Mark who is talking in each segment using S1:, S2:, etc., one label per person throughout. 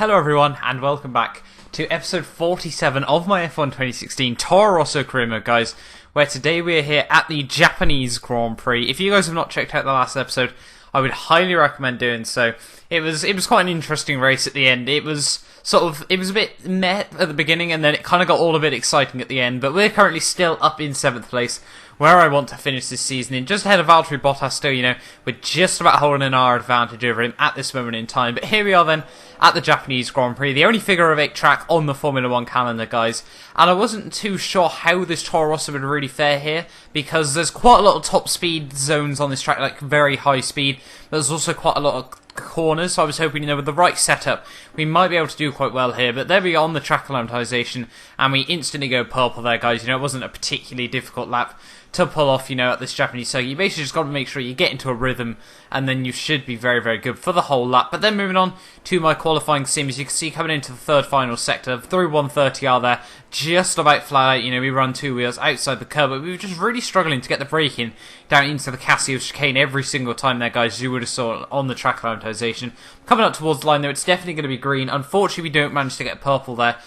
S1: Hello everyone and welcome back to episode 47 of my F1 2016 Toro Rosso career mode, guys, where today we are here at the Japanese Grand Prix. If you guys have not checked out the last episode, I would highly recommend doing so. It was quite an interesting race at the end. It was a bit meh at the beginning, and then it kind of got all a bit exciting at the end, but we're currently still up in 7th place, where I want to finish this season, in just ahead of Valtteri Bottas still. We're just about holding our advantage over him at this moment in time. But here we are then, at the Japanese Grand Prix, the only figure of 8 track on the Formula 1 calendar, guys. And I wasn't too sure how this Toro Rosso would really fare here, because there's quite a lot of top speed zones on this track, like very high speed, but there's also quite a lot of corners, so I was hoping, with the right setup, we might be able to do quite well here. But there we are on the track acclimatization, and we instantly go purple there, guys. It wasn't a particularly difficult lap to pull off, at this Japanese circuit. You basically just got to make sure you get into a rhythm, and then you should be very, very good for the whole lap. But then moving on to my qualifying sim, as you can see, coming into the third final sector, through 130R there, just about flat out. We run 2 wheels outside the curb, but we were just really struggling to get the braking down into the Casio chicane every single time there, guys, as you would have saw on the track acclimatization. Coming up towards the line, though, it's definitely going to be green. Unfortunately, we don't manage to get purple there.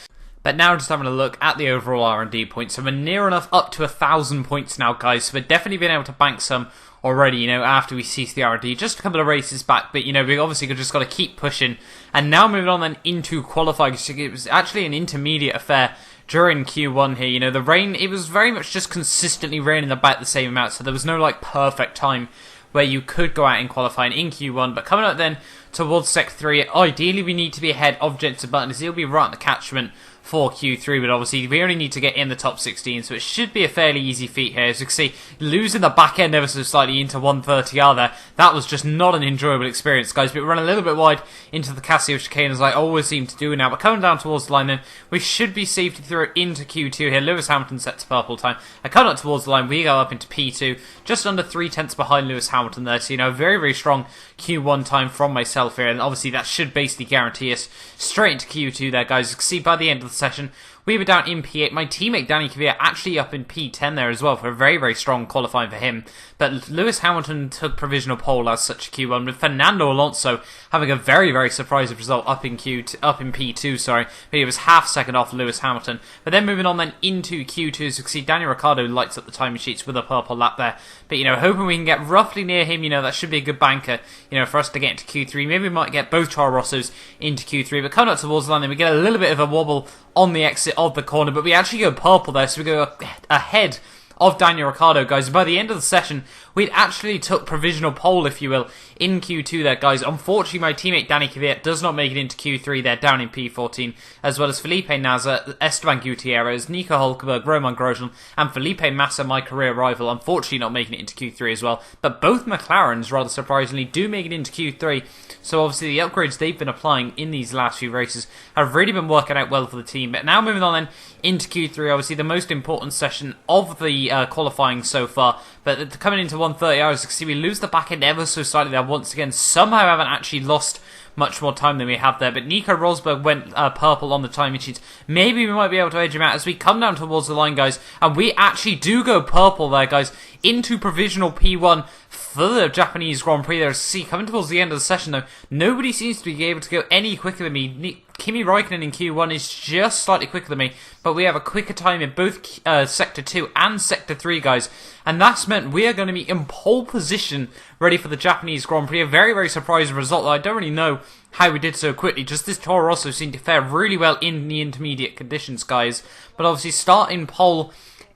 S1: But now just having a look at the overall R&D points, so we're near enough up to 1,000 points now, guys. So we're definitely been able to bank some already, after we cease the R&D. Just a couple of races back, but, we obviously just got to keep pushing. And now moving on then into qualifying. So it was actually an intermediate affair during Q1 here. The rain, it was very much just consistently raining about the same amount, so there was no, perfect time where you could go out in qualifying in Q1. But coming up then towards Sec 3, ideally we need to be ahead of Jensen Button, as he'll be right in the catchment for Q3, but obviously we only need to get in the top 16, so it should be a fairly easy feat here. As you can see, losing the back end ever so slightly into 130R there, that was just not an enjoyable experience, guys. But we run a little bit wide into the Casio chicane, as I always seem to do now. But coming down towards the line then, we should be safely through into Q2 here. Lewis Hamilton set to purple time. And coming up towards the line, we go up into P2, just under 3 tenths behind Lewis Hamilton there. So, very, very strong Q1 time from myself here, and obviously that should basically guarantee us straight into Q2 there, guys. You can see by the end of the session, we were down in P8. My teammate Danny Kvyat actually up in P10 there as well, for a very, very strong qualifying for him. But Lewis Hamilton took provisional pole as such a Q1, with Fernando Alonso having a very, very surprising result up in P2, sorry. But he was half second off Lewis Hamilton. But then moving on then into Q2, as you can see, Daniel Ricciardo lights up the timing sheets with a purple lap there. But, hoping we can get roughly near him, that should be a good banker, for us to get into Q3. Maybe we might get both Toro Rossos into Q3. But coming up towards the line, then we get a little bit of a wobble on the exit of the corner, but we actually go purple there, so we go ahead of Daniel Ricciardo, guys. By the end of the session, we'd actually took provisional pole, if you will, in Q2 there, guys. Unfortunately, my teammate Danny Kvyat does not make it into Q3 there, down in P14, as well as Felipe Nasr, Esteban Gutierrez, Nico Hulkenberg, Roman Grosjean, and Felipe Massa, my career rival, unfortunately not making it into Q3 as well. But both McLarens, rather surprisingly, do make it into Q3, so obviously the upgrades they've been applying in these last few races have really been working out well for the team. But now moving on then into Q3, obviously the most important session of the qualifying so far. But coming into 130 hours, you can see we lose the back end ever so slightly there once again. Somehow haven't actually lost much more time than we have there. But Nico Rosberg went purple on the timing sheets. Maybe we might be able to edge him out as we come down towards the line, guys. And we actually do go purple there, guys, into provisional P1 for the Japanese Grand Prix there. See, coming towards the end of the session, though, nobody seems to be able to go any quicker than me. Kimi Raikkonen in Q1 is just slightly quicker than me, but we have a quicker time in both Sector 2 and Sector 3, guys. And that's meant we are going to be in pole position, ready for the Japanese Grand Prix. A very, very surprising result. I don't really know how we did so quickly. Just this Toro Rosso seemed to fare really well in the intermediate conditions, guys. But obviously starting pole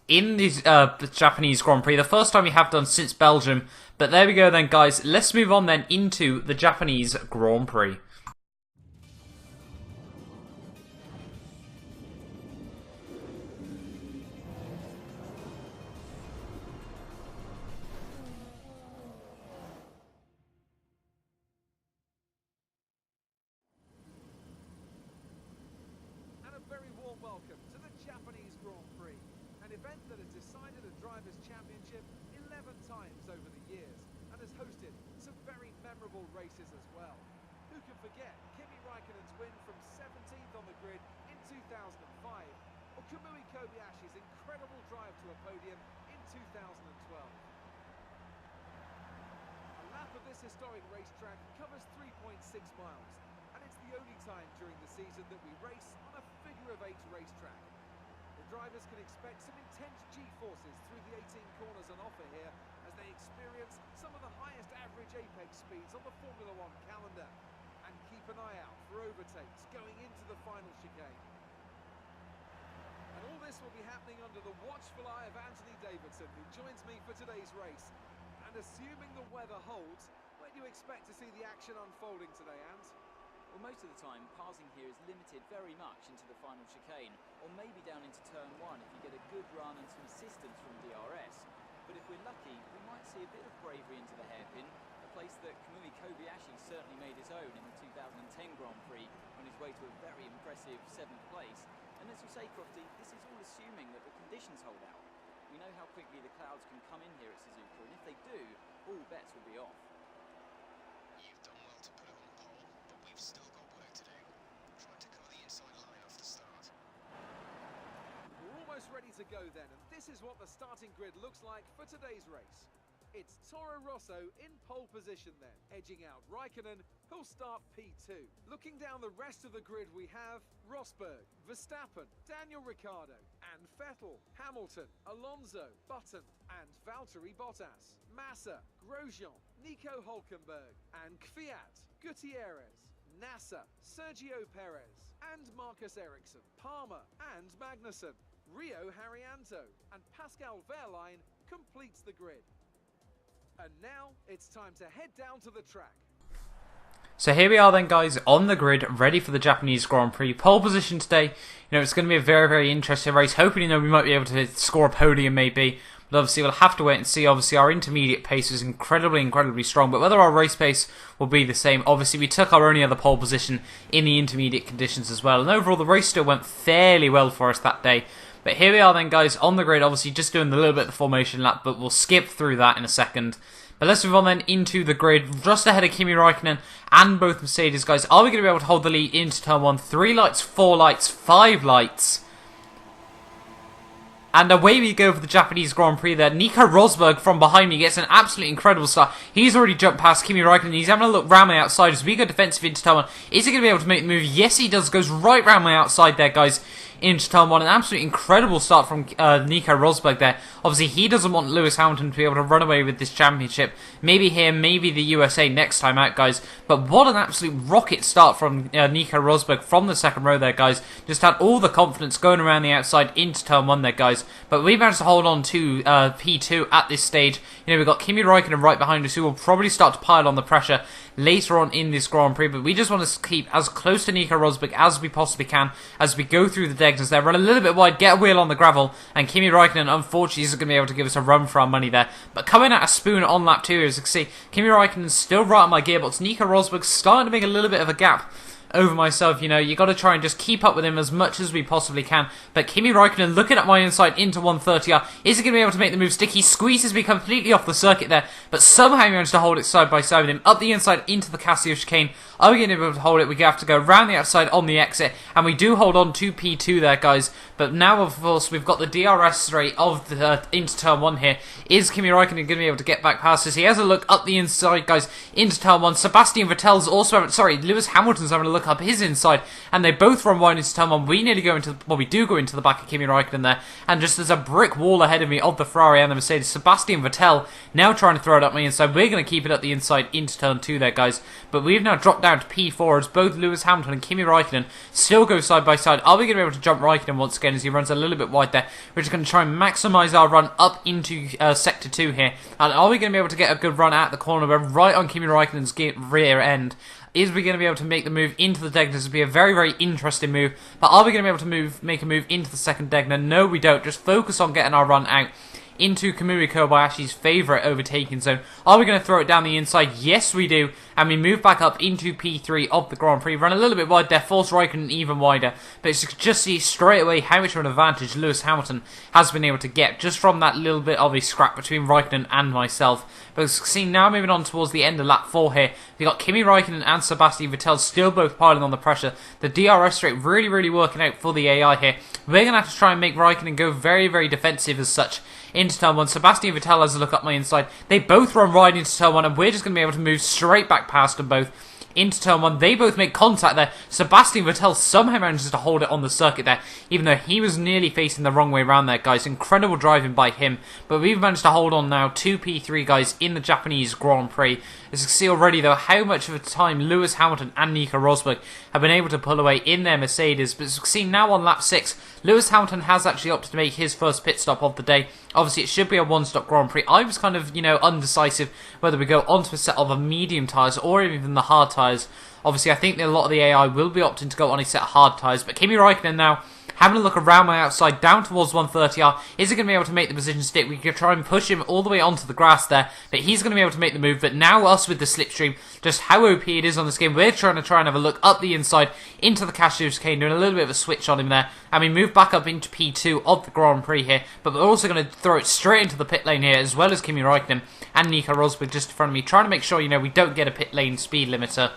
S1: in the Japanese Grand Prix, the first time we have done since Belgium. But there we go then, guys. Let's move on then into the Japanese Grand Prix.
S2: Welcome to the Japanese Grand Prix, an event that has decided a Drivers' Championship 11 times over the years and has hosted some very memorable races as well. Who can forget Kimi Raikkonen's win from 17th on the grid in 2005, or Kamui Kobayashi's incredible drive to a podium in 2012. A lap of this historic racetrack covers 3.6 miles, and it's the the only time during the season that we race on a figure-of-8 racetrack. The drivers can expect some intense G-forces through the 18 corners on offer here as they experience some of the highest average apex speeds on the Formula One calendar. And keep an eye out for overtakes going into the final chicane. And all this will be happening under the watchful eye of Anthony Davidson, who joins me for today's race. And assuming the weather holds, where do you expect to see the action unfolding today, Ant?
S3: Well, most of the time, passing here is limited very much into the final chicane, or maybe down into turn 1 if you get a good run and some assistance from DRS. But if we're lucky, we might see a bit of bravery into the hairpin, a place that Kamui Kobayashi certainly made his own in the 2010 Grand Prix on his way to a very impressive 7th place. And as you say, Crofty, this is all assuming that the conditions hold out. We know how quickly the clouds can come in here at Suzuka, and if they do, all bets will be off.
S4: You've done well to put it on pole, but we've still got work to do. Try to cover the inside line off the start.
S2: We're almost ready to go then, and this is what the starting grid looks like for today's race. It's Toro Rosso in pole position then, edging out Raikkonen, who'll start P2. Looking down the rest of the grid, we have Rosberg, Verstappen, Daniel Ricciardo, and Vettel, Hamilton, Alonso, Button, and Valtteri Bottas, Massa, Grosjean, Nico Hülkenberg, and Kvyat, Gutierrez, Nasser, Sergio Perez, and Marcus Ericsson, Palmer, and Magnussen. Rio Haryanto and Pascal Wehrlein completes the grid. And now it's time to head down to the track.
S1: So here we are then, guys, on the grid, ready for the Japanese Grand Prix. Pole position today. It's going to be a very, very interesting race. Hoping, we might be able to score a podium maybe. But obviously we'll have to wait and see. Obviously our intermediate pace is incredibly, incredibly strong. But whether our race pace will be the same, obviously we took our only other pole position in the intermediate conditions as well. And overall the race still went fairly well for us that day. But here we are then, guys, on the grid, obviously just doing a little bit of the formation lap, but we'll skip through that in a second. But let's move on then into the grid, just ahead of Kimi Raikkonen and both Mercedes, guys. Are we going to be able to hold the lead into turn 1? 3 lights, 4 lights, 5 lights. And away we go for the Japanese Grand Prix there. Nico Rosberg from behind me gets an absolutely incredible start. He's already jumped past Kimi Raikkonen. He's having a look round my outside as we go defensive into turn 1. Is he going to be able to make the move? Yes, he does. Goes right round my outside there, guys, into turn 1. An absolutely incredible start from Nico Rosberg there. Obviously, he doesn't want Lewis Hamilton to be able to run away with this championship. Maybe here, maybe the USA next time out, guys. But what an absolute rocket start from Nico Rosberg from the second row there, guys. Just had all the confidence going around the outside into turn 1 there, guys. But we managed to hold on to P2 at this stage. We've got Kimi Raikkonen right behind us, who will probably start to pile on the pressure later on in this Grand Prix. But we just want to keep as close to Nico Rosberg as we possibly can as we go through the Degners there. Run a little bit wide, get a wheel on the gravel, and Kimi Raikkonen, unfortunately, isn't going to be able to give us a run for our money there. But coming at a spoon on lap 2, as you can see, Kimi Raikkonen's still right on my gearbox. Nico Rosberg's starting to make a little bit of a gap over myself. You got to try and just keep up with him as much as we possibly can. But Kimi Raikkonen looking at my inside into 130R. Is he going to be able to make the move stick? He squeezes me completely off the circuit there, but somehow he managed to hold it side by side with him up the inside into the Casio chicane. Are we going to be able to hold it? We have to go around the outside on the exit, and we do hold on to P2 there, guys. But now, of course, we've got the DRS straight of the into turn 1 here. Is Kimi Raikkonen going to be able to get back past us? He has a look up the inside, guys, into turn 1. Sebastian Vettel's also Lewis Hamilton's having a look up his inside, and they both run wide into turn 1. We nearly go into, we do go into the back of Kimi Raikkonen there, and just there's a brick wall ahead of me of the Ferrari and the Mercedes. Sebastian Vettel now trying to throw it up my inside. We're going to keep it up the inside into turn 2 there, guys. But we've now dropped down to P4 as both Lewis Hamilton and Kimi Raikkonen still go side by side. Are we going to be able to jump Raikkonen once again as he runs a little bit wide there? We're just going to try and maximise our run up into Sector 2 here. And are we going to be able to get a good run at the corner? We're right on Kimi Raikkonen's rear end. Is we going to be able to make the move into the Degners? This would be a very, very interesting move. But are we going to be able to make a move into the second Degner? No, we don't. Just focus on getting our run out into Kamui Kobayashi's favourite overtaking zone. Are we going to throw it down the inside? Yes, we do. And we move back up into P3 of the Grand Prix. Run a little bit wide there, force Raikkonen even wider. But you can just see straight away how much of an advantage Lewis Hamilton has been able to get just from that little bit of a scrap between Raikkonen and myself. But as you can see, now moving on towards the end of lap 4 here, we've got Kimi Raikkonen and Sebastian Vettel still both piling on the pressure. The DRS rate really, really working out for the AI here. We're going to have to try and make Raikkonen go very, very defensive as such into turn 1. Sebastian Vettel has a look up my inside. They both run right into turn 1, and we're just going to be able to move straight back past them both into turn 1. They both make contact there. Sebastian Vettel somehow manages to hold it on the circuit there, even though he was nearly facing the wrong way around there, guys. Incredible driving by him. But we've managed to hold on now to P3, guys, in the Japanese Grand Prix. As you can see already, though, how much of a time Lewis Hamilton and Nico Rosberg have been able to pull away in their Mercedes. But as you can see now on lap 6, Lewis Hamilton has actually opted to make his first pit stop of the day. Obviously, it should be a one-stop Grand Prix. I was kind of, undecisive whether we go onto a set of medium tyres or even the hard tyres. Obviously, I think that a lot of the AI will be opting to go on a set of hard tyres. But Kimi Räikkönen now, having a look around my outside, down towards 130R. Is he going to be able to make the position stick? We could try and push him all the way onto the grass there, but he's going to be able to make the move. But now us with the slipstream, just how OP it is on this game, we're trying and have a look up the inside into the Casio chicane, doing a little bit of a switch on him there. And we move back up into P2 of the Grand Prix here, but we're also going to throw it straight into the pit lane here, as well as Kimi Räikkönen and Nico Rosberg just in front of me, trying to make sure, we don't get a pit lane speed limiter.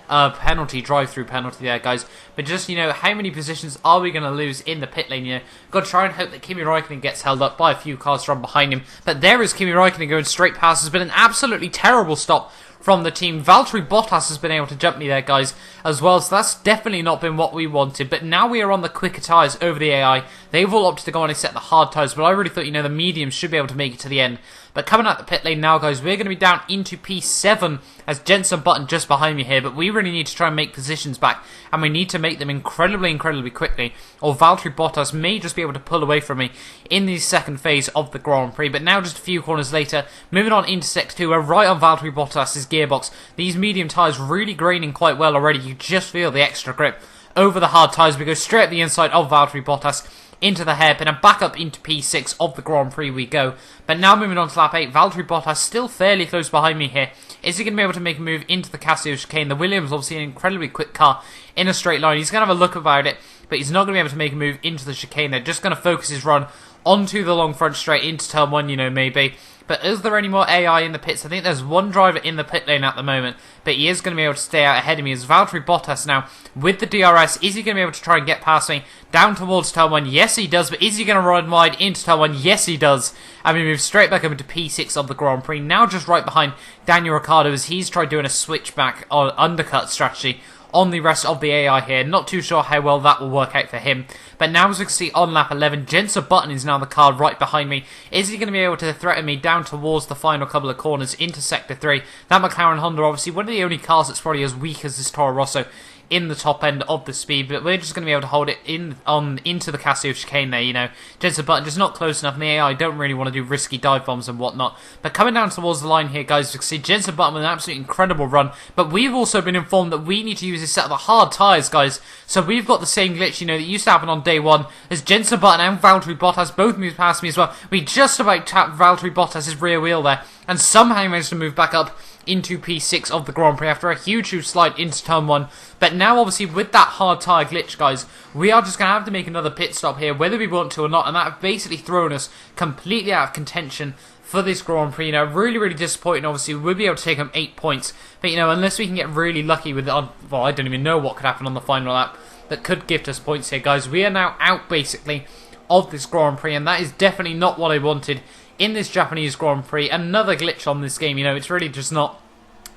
S1: Penalty, drive-through penalty there, guys. But just, how many positions are we going to lose in the pit lane here? Got to try and hope that Kimi Räikkönen gets held up by a few cars from behind him. But there is Kimi Räikkönen going straight past. It's been an absolutely terrible stop from the team. Valtteri Bottas has been able to jump me there, guys, as well. So that's definitely not been what we wanted. But now we are on the quicker tyres over the AI. They've all opted to go on and set the hard tyres. But I really thought, the mediums should be able to make it to the end. But coming out the pit lane now, guys, we're going to be down into P7 as Jenson Button just behind me here. But we really need to try and make positions back. And we need to make them incredibly quickly. Or Valtteri Bottas may just be able to pull away from me in the second phase of the Grand Prix. But now just a few corners later, moving on into Sector 2, we're right on Valtteri Bottas' gearbox. These medium tyres really graining quite well already. You just feel the extra grip over the hard tyres. We go straight up the inside of Valtteri Bottas into the hairpin and back up into P6 of the Grand Prix we go. But now moving on to lap 8, Valtteri Bottas still fairly close behind me here. Is he going to be able to make a move into the Casio chicane? The Williams, obviously an incredibly quick car in a straight line. He's going to have a look about it, but he's not going to be able to make a move into the chicane. They're just going to focus his run onto the long front straight into turn 1, maybe. But is there any more AI in the pits? I think there's one driver in the pit lane at the moment, but he is going to be able to stay out ahead of me as Valtteri Bottas now with the DRS. Is he going to be able to try and get past me down towards turn 1? Yes, he does. But is he going to run wide into turn 1? Yes, he does. And we move straight back up into P6 of the Grand Prix. Now just right behind Daniel Ricciardo as he's tried doing a switchback or undercut strategy on the rest of the AI here. Not too sure how well that will work out for him. But now as we can see on lap 11, Jenson Button is now the car right behind me. Is he going to be able to threaten me down towards the final couple of corners into Sector 3? That McLaren Honda, obviously one of the only cars that's probably as weak as this Toro Rosso in the top end of the speed, but we're just going to be able to hold it into the Casio chicane there, Jenson Button just not close enough, and the AI don't really want to do risky dive bombs and whatnot. But coming down towards the line here, guys, you can see Jenson Button with an absolutely incredible run, but we've also been informed that we need to use a set of the hard tyres, guys. So we've got the same glitch, that used to happen on day 1, as Jenson Button and Valtteri Bottas both moved past me as well. We just about tapped Valtteri Bottas' rear wheel there, and somehow managed to move back up into P6 of the Grand Prix after a huge slide into turn 1. But now obviously with that hard tyre glitch, guys, we are just going to have to make another pit stop here whether we want to or not, and that has basically thrown us completely out of contention for this Grand Prix. Really disappointing. Obviously we'll be able to take him 8 points, but unless we can get really lucky with well, I don't even know what could happen on the final lap that could gift us points here, guys. We are now out basically of this Grand Prix, and that is definitely not what I wanted in this Japanese Grand Prix. Another glitch on this game, it's really just not.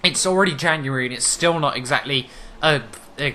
S1: It's already January and it's still not exactly a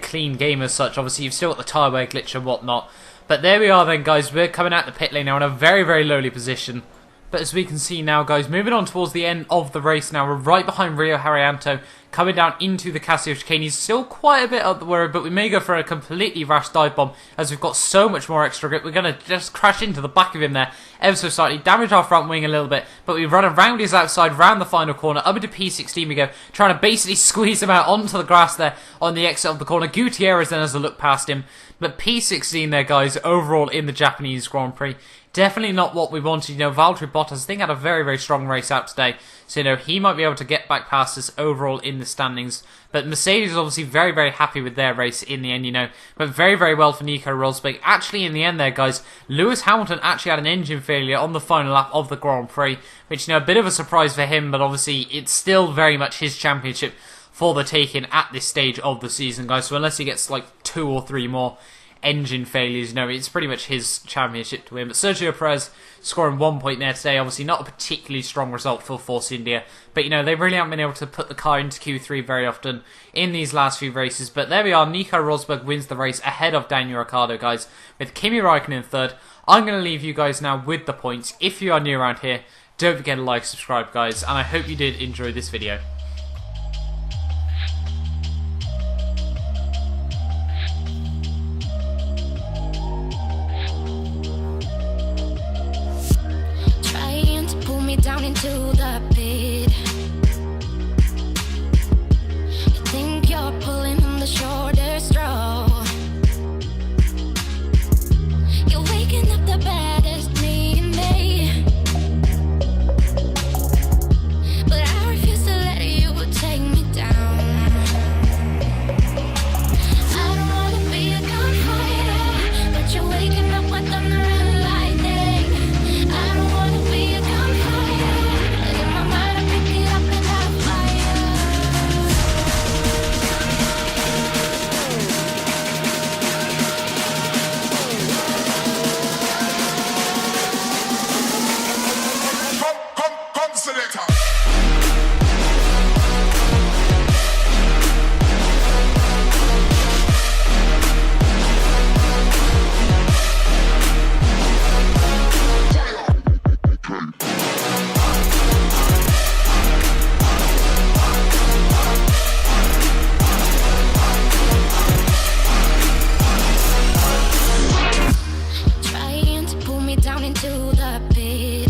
S1: clean game as such. Obviously you've still got the tyre wear glitch and whatnot. But there we are then, guys. We're coming out the pit lane now in a very lowly position. But as we can see now, guys, moving on towards the end of the race now, we're right behind Rio Haryanto, coming down into the Casio chicane. He's still quite a bit up the road, but we may go for a completely rash dive bomb as we've got so much more extra grip. We're going to just crash into the back of him there ever so slightly, damage our front wing a little bit, but we run around his outside, round the final corner, up into P16 we go, trying to basically squeeze him out onto the grass there on the exit of the corner. Gutierrez then has a look past him, but P16 there, guys, overall in the Japanese Grand Prix. Definitely not what we wanted. Valtteri Bottas, I think, had a very strong race out today. So, he might be able to get back past us overall in the standings. But Mercedes is obviously very happy with their race in the end, But very well for Nico Rosberg. Actually, in the end there, guys, Lewis Hamilton actually had an engine failure on the final lap of the Grand Prix. Which, a bit of a surprise for him. But obviously, it's still very much his championship for the taking at this stage of the season, guys. So, unless he gets, 2 or 3 more engine failures. You know, it's pretty much his championship to win. But Sergio Perez scoring 1 point there today, obviously not a particularly strong result for Force India. But, you know, they really haven't been able to put the car into Q3 very often in these last few races. But there we are, Nico Rosberg wins the race ahead of Daniel Ricciardo, guys, with Kimi Raikkonen in third. I'm going to leave you guys now with the points. If you are new around here, don't forget to like, subscribe, guys, and I hope you did enjoy this video.
S5: Trying to pull me down into the pit. You think you're pulling on the shorter straw. You're waking up the baddest me in me, but I refuse to let you take me down. I don't wanna be a gunfighter, but you're waking up with thunder and lightning. I don't wanna be a gunfighter, but in my mind I pick it up and I fire.
S4: Come, selector.
S5: Trying to pull me down into the pit.